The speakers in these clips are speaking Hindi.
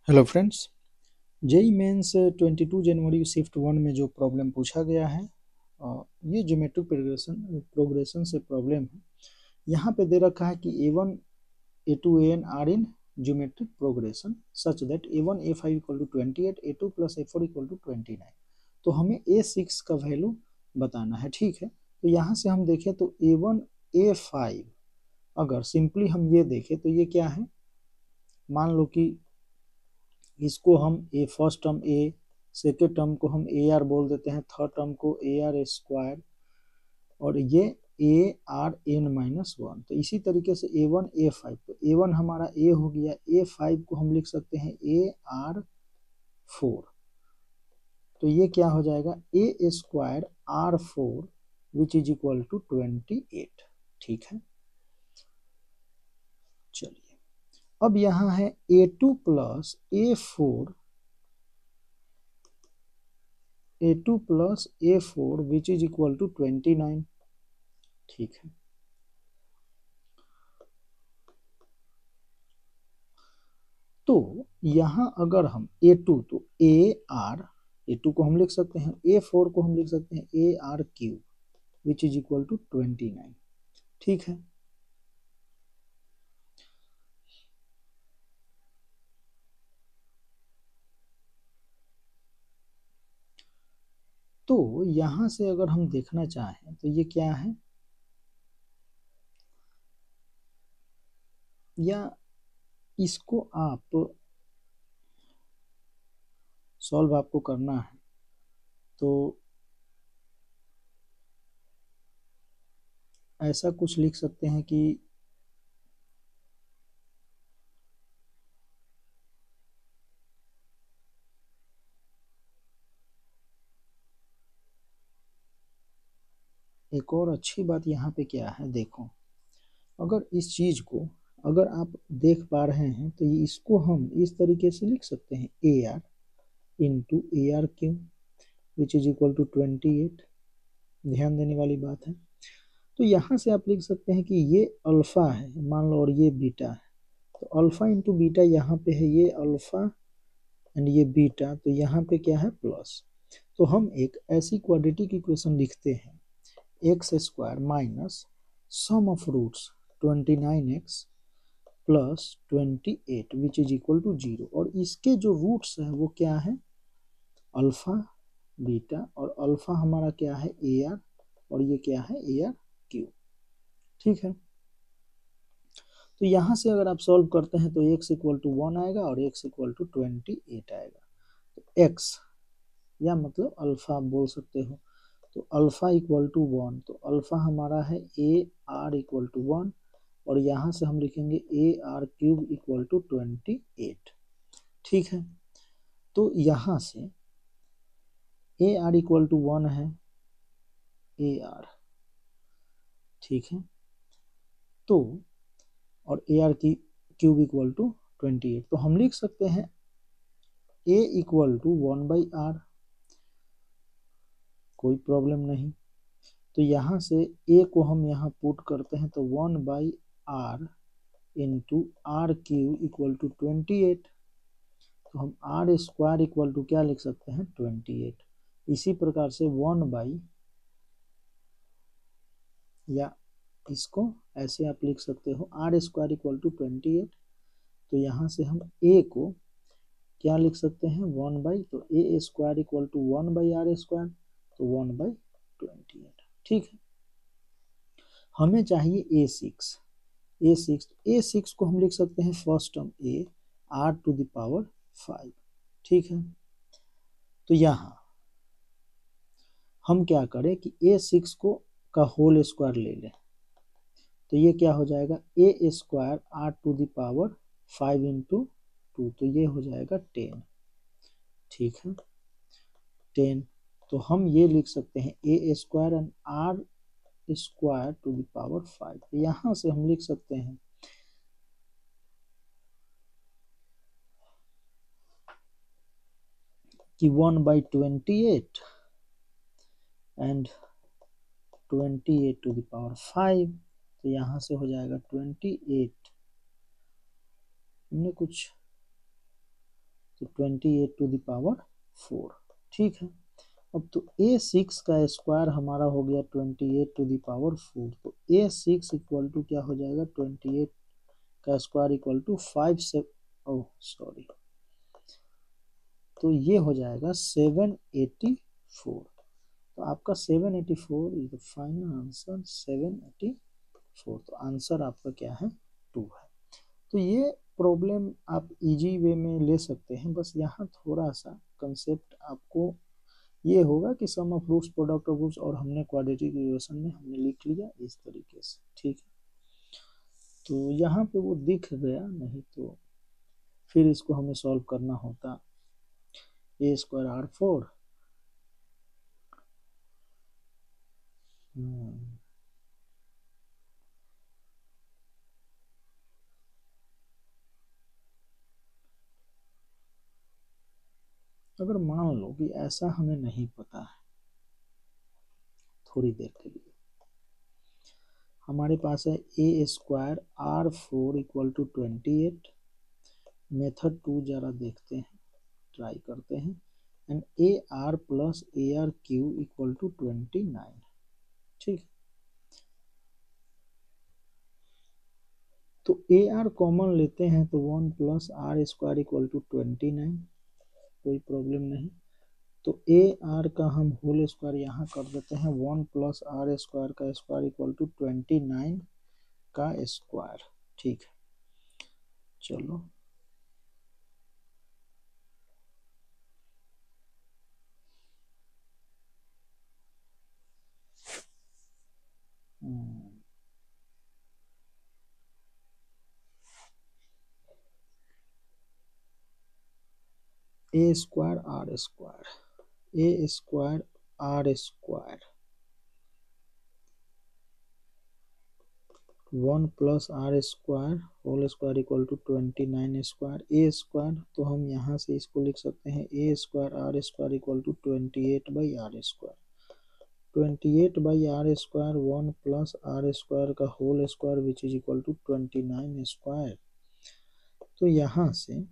हेलो फ्रेंड्स, जेई मेंस 22 जनवरी शिफ्ट 1 में जो प्रॉब्लम पूछा गया है ये ज्योमेट्रिक प्रोग्रेशन से प्रॉब्लम है। यहाँ पे दे रखा है कि A1 A2 AN are in geometric progression such that A1 A5 equal to 28 A2 plus A4 equal to 29। तो हमें A6 का वैल्यू बताना है। ठीक है, तो यहाँ से हम देखें तो A1 A5 अगर सिंपली हम ये देखें तो ये क्या है, मान लो कि इसको हम ए फर्स्ट टर्म ए, सेकेंड टर्म को हम ए आर बोल देते हैं, थर्ड टर्म को ए आर स्क्वायर, और ये A R N minus one. तो इसी तरीके से ए वन ए फाइव, तो ए वन हमारा ए हो गया, ए फाइव को हम लिख सकते हैं ए आर फोर। तो ये क्या हो जाएगा, A square R four which is equal to 28। ठीक है, चलिए अब यहाँ है A two plus A four, A2 plus A4 which is equal to 29। ठीक है, तो यहां अगर हम A2 तो A2 को हम लिख सकते हैं, A4 को हम लिख सकते हैं AR³ which is equal to 29। ठीक है, तो यहां से अगर हम देखना चाहें तो ये क्या है, या इसको आप सॉल्व आपको करना है तो ऐसा कुछ लिख सकते हैं कि एक और अच्छी बात यहाँ पे क्या है, देखो अगर इस चीज को अगर आप देख पा रहे हैं तो इसको हम इस तरीके से लिख सकते हैं A R into AR³ which is equal to 28। ध्यान देने वाली बात है, तो यहाँ से आप लिख सकते हैं कि ये अल्फा है मान लो और ये बीटा है, तो अल्फा इंटू बीटा यहाँ पे है, ये अल्फा एंड ये बीटा, तो यहाँ पे क्या है प्लस। तो हम एक ऐसी क्वाड्रेटिक इक्वेशन लिखते हैं, X square minus sum of roots 29x plus 28 which is equal to 0, और इसके जो रूट्स हैं वो क्या है, अल्फा बीटा, और अल्फा हमारा क्या है ए आर, और ये क्या है AR³। ठीक है, तो यहाँ से अगर आप सॉल्व करते हैं तो x इक्वल टू 1 आएगा और x इक्वल टू 28 आएगा। तो x या मतलब अल्फा आप बोल सकते हो, तो अल्फा इक्वल टू 1, तो अल्फा हमारा है AR इक्वल टू 1, और यहाँ से हम लिखेंगे AR³ इक्वल टू 28। ठीक है, तो यहाँ से AR इक्वल टू 1 है AR। ठीक है, तो और AR³ इक्वल टू 28, तो हम लिख सकते हैं A इक्वल टू 1/r, कोई प्रॉब्लम नहीं। तो यहाँ से A को हम यहाँ पुट करते हैं तो 1/r into R³ equal to 28, तो हम आर स्क्वायर इक्वल टू क्या लिख सकते हैं 28। इसी प्रकार से 1/ या इसको ऐसे आप लिख सकते हो आर स्क्वायर इक्वल टू 28, तो यहाँ से हम A को क्या लिख सकते हैं 1/, तो ए square equal to 1/r square, तो 1/28। ठीक है, हमें चाहिए A6 को हम लिख सकते हैं फर्स्ट टर्म A r⁵ 5। ठीक है, तो यहाँ हम क्या करें कि A6 को का होल स्क्वायर ले लें, तो ये क्या हो जाएगा A स्क्वायर r⁵ इंटू 2, तो ये हो जाएगा 10। ठीक है, 10, तो हम ये लिख सकते हैं A स्क्वायर एंड r⁵5, तो यहाँ से हम लिख सकते हैं कि 1/28 एंड 28⁵, तो यहाँ से हो जाएगा 28। हमने कुछ तो 28 टू द पावर 4। ठीक है, अब तो A6 का स्क्वायर हमारा हो गया 28 टू द पावर 4, तो A6 इक्वल टू क्या हो जाएगा, 28 का स्क्वायर इक्वल टू 5 से, ओह सॉरी, तो ये हो जाएगा 784। तो आपका 784 इज द फाइनल आंसर, 784। तो आंसर आपका क्या है, 2 है। तो ये प्रॉब्लम आप इजी वे में ले सकते हैं, बस यहाँ थोड़ा सा कंसेप्ट आपको ये होगा कि sum of roots, product of roots, और हमने क्वाड्रेटिक इक्वेशन में हमने लिख लिया इस तरीके से। ठीक है, तो यहाँ पे वो दिख गया, नहीं तो फिर इसको हमें सॉल्व करना होता। ए स्क्वायर R4 अगर मान लो कि ऐसा हमें नहीं पता है, थोड़ी देर के लिए हमारे पास है A square R4 equal to 28। Method 2 जरा देखते हैं, ट्राई करते हैं, and A R plus A R Q equal to 29। ठीक, तो ए आर कॉमन लेते हैं तो 1 plus are square equal to 29, कोई प्रॉब्लम नहीं। तो ए आर का हम होल स्क्वायर यहाँ कर देते हैं, 1 प्लस आर स्क्वायर का स्क्वायर इक्वल टू 29 का स्क्वायर। ठीक है, चलो a square r square, a square r square 1 plus are square whole square equal to 29 square. A square तो हम यहाँ से इसको लिख सकते हैं, a square r square equal to 28 by are square. 28 by are square 1 plus are square का whole square which is equal to 29 square. तो यहाँ से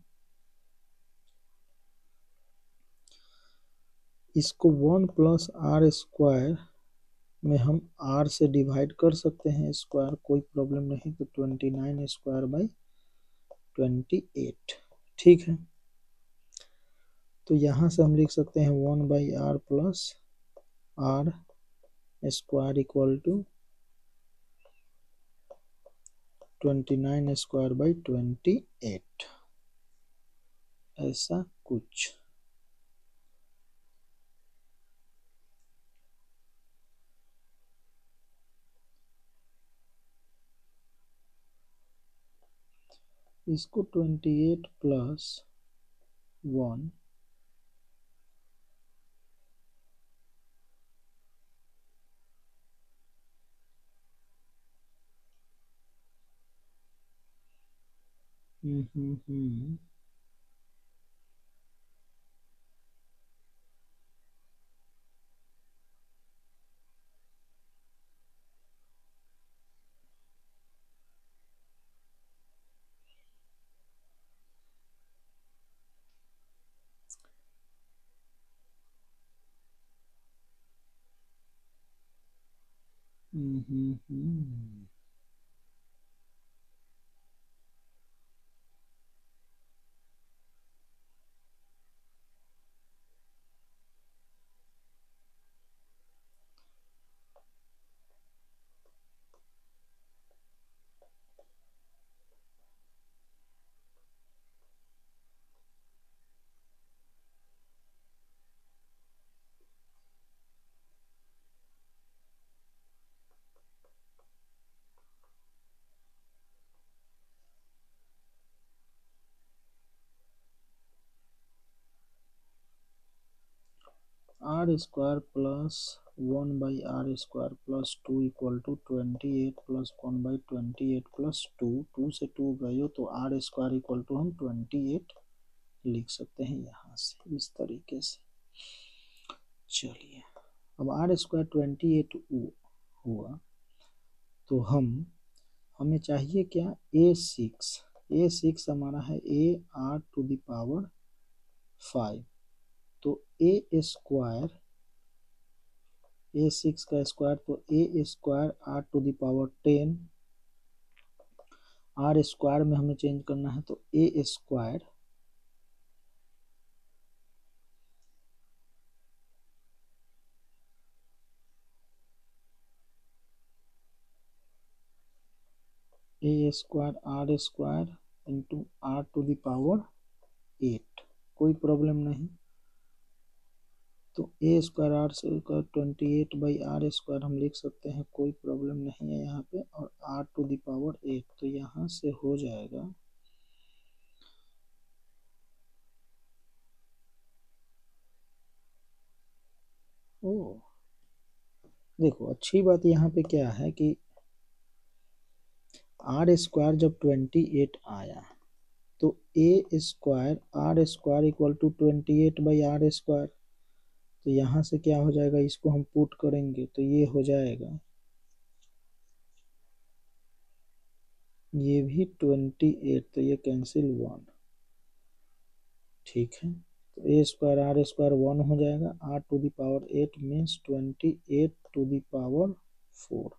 इसको 1 प्लस आर स्क्वायर में हम आर से डिवाइड कर सकते हैं स्क्वायर, कोई प्रॉब्लम नहीं। तो 29 स्क्वायर बाई 28। ठीक है, तो यहाँ से हम लिख सकते हैं 1 by R plus are square equal to 29 square by 28, ऐसा कुछ। इसको 28 plus 1 R square plus 1 by are square plus 2 equal to 28 plus 1 by 28 plus 2, 2 से 2 गए तो आर स्क्वायर इक्वल टू हम 28 लिख सकते हैं यहाँ से इस तरीके से। चलिए, अब आर स्क्वायर 28 हुआ तो हमें चाहिए क्या, A6। A6 हमारा है a r to the power 5, तो ए स्क्वायर A6 का स्क्वायर, तो ए square r to the power 10, r square में हमें चेंज करना है, तो ए square r square into r to the power 8, कोई प्रॉब्लम नहीं। तो ए स्क्वायर आर स्क्वायर 28/r² हम लिख सकते हैं, कोई प्रॉब्लम नहीं है यहाँ पे। और आर टू द पावर 8, तो यहाँ से हो जाएगा ओ, देखो अच्छी बात यहाँ पे क्या है कि आर स्क्वायर जब 28 आया, तो ए square r square equal to 28/r², तो यहाँ से क्या हो जाएगा, इसको हम पुट करेंगे तो ये हो जाएगा, ये भी 28, तो ये कैंसिल 1, ठीक है। तो ए स्क्वायर आर स्क्वायर 1 हो जाएगा, R to the power 8 means 28 to the power 4,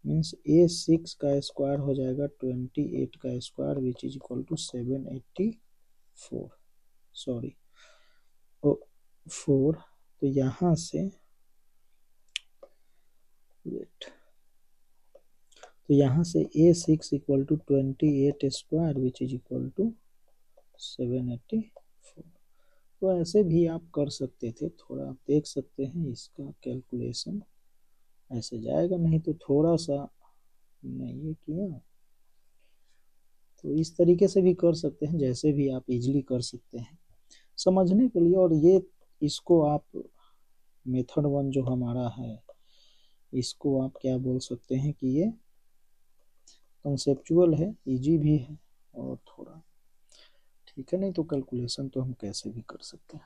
means A6 का स्क्वायर हो जाएगा 28 का square which is equal to 784, sorry 4। तो यहाँ से वेट, तो यहाँ से A6 equal to 28 square which is equal to 784। तो ऐसे भी आप कर सकते थे, थोड़ा आप देख सकते हैं इसका कैलकुलेशन ऐसे जाएगा, नहीं तो थोड़ा सा नहीं ये किया, तो इस तरीके से भी कर सकते हैं, जैसे भी आप इजीली कर सकते हैं समझने के लिए। और ये इसको आप मेथड 1 जो हमारा है, इसको आप क्या बोल सकते हैं कि ये कंसेप्चुअल है, इजी भी है और थोड़ा ठीक है, नहीं तो कैलकुलेशन तो हम कैसे भी कर सकते हैं।